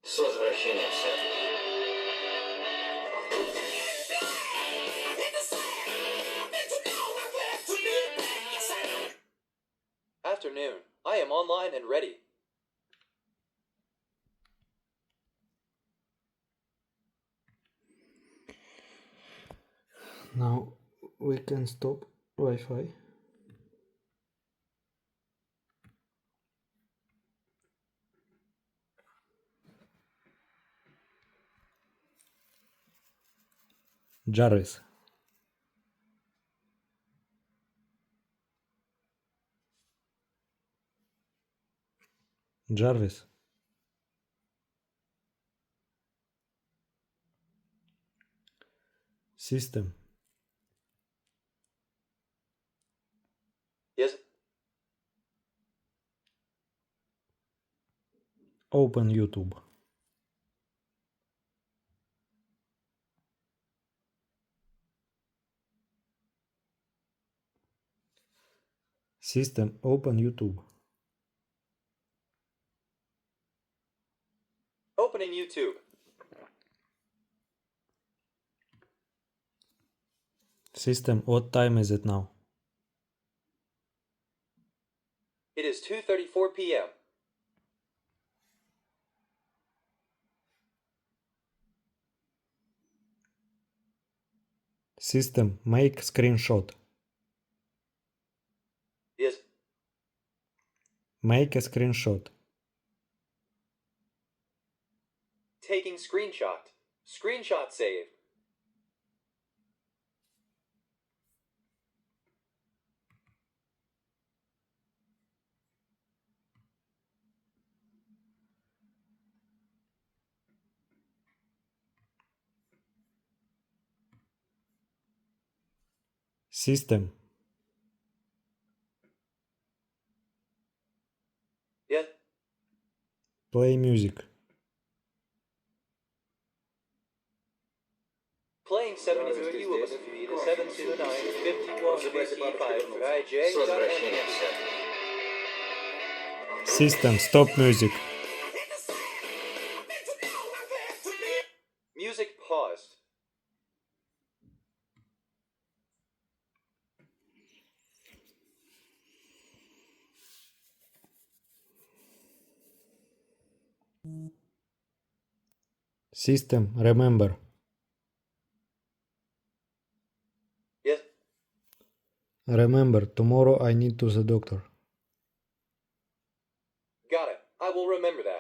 С возвращением, сэр. Afternoon. I am online and ready. Now we can stop Wi-Fi. Jarvis. Jarvis. System. Yes. Open YouTube. System. Open YouTube. Opening YouTube. System. What time is it now? It is 2:34 p.m. System. Make screenshot. Yes. Make a screenshot. Taking screenshot. Screenshot saved. System. Yes. Play music. Playing 72 Ollama feed 7295155 С возвращением, сэр. System. Stop music. Music paused. System. Remember. Yes. Remember, tomorrow I need to the doctor. Got it. I will remember that.